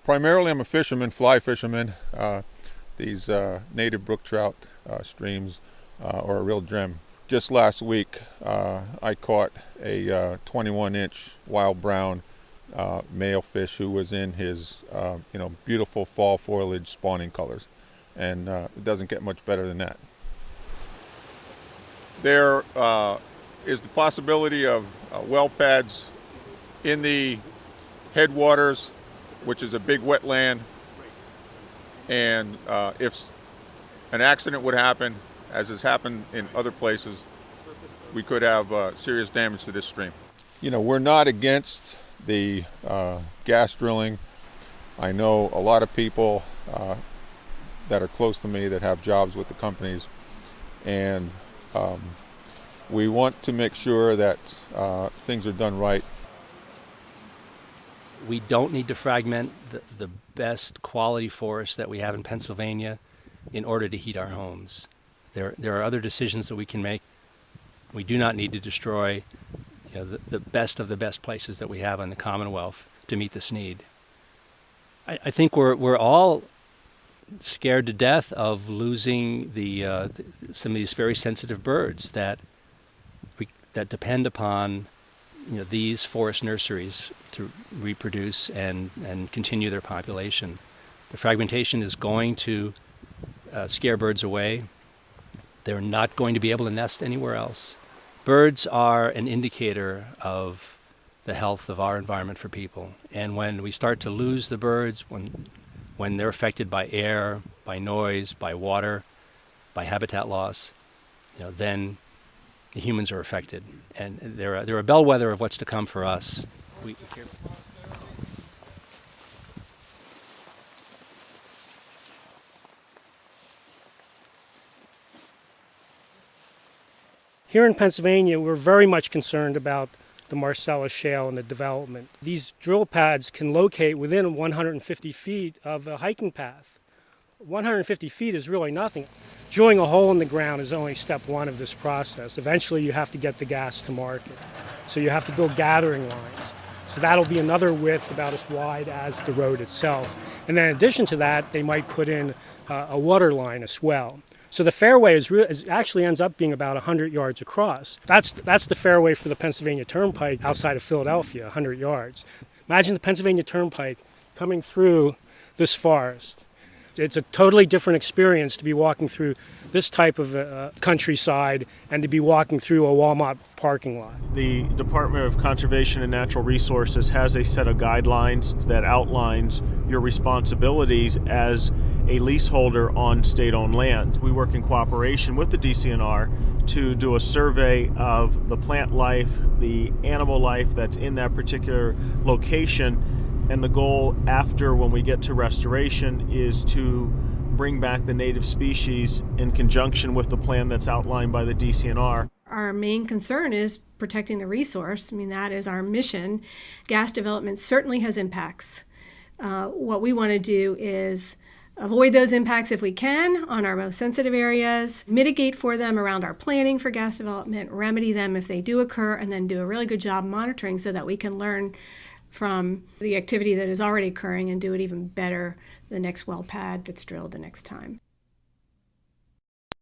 Primarily, I'm a fisherman, fly fisherman. These native brook trout streams are a real gem. Just last week, I caught a 21-inch wild brown male fish who was in his beautiful fall foliage spawning colors, and it doesn't get much better than that. There is the possibility of well pads in the headwaters, which is a big wetland, and if an accident would happen, as has happened in other places, we could have serious damage to this stream. We're not against the gas drilling. I know a lot of people that are close to me that have jobs with the companies, and we want to make sure that things are done right. We don't need to fragment the best quality forests that we have in Pennsylvania in order to heat our homes. There are other decisions that we can make. We do not need to destroy the best of the best places that we have in the Commonwealth to meet this need. I think we're all scared to death of losing some of these very sensitive birds that depend upon these forest nurseries to reproduce and continue their population. The fragmentation is going to scare birds away. They're not going to be able to nest anywhere else. Birds are an indicator of the health of our environment for people. And when we start to lose the birds, when they're affected by air, by noise, by water, by habitat loss, then the humans are affected. And they're a bellwether of what's to come for us. Here in Pennsylvania, we're very much concerned about the Marcellus Shale and the development. These drill pads can locate within 150 feet of a hiking path. 150 feet is really nothing. Drilling a hole in the ground is only step one of this process. Eventually, you have to get the gas to market. So you have to build gathering lines. So that'll be another width about as wide as the road itself. And then in addition to that, they might put in a water line as well. So the fairway actually ends up being about 100 yards across. That's the fairway for the Pennsylvania Turnpike outside of Philadelphia, 100 yards. Imagine the Pennsylvania Turnpike coming through this forest. It's a totally different experience to be walking through this type of countryside and to be walking through a Walmart parking lot. The Department of Conservation and Natural Resources has a set of guidelines that outlines your responsibilities as a leaseholder on state-owned land. We work in cooperation with the DCNR to do a survey of the plant life, the animal life that's in that particular location, and the goal after, when we get to restoration, is to bring back the native species in conjunction with the plan that's outlined by the DCNR. Our main concern is protecting the resource. I mean, that is our mission. Gas development certainly has impacts. What we want to do is avoid those impacts if we can on our most sensitive areas, mitigate for them around our planning for gas development, remedy them if they do occur, and then do a really good job monitoring so that we can learn from the activity that is already occurring and do it even better the next well pad that's drilled the next time.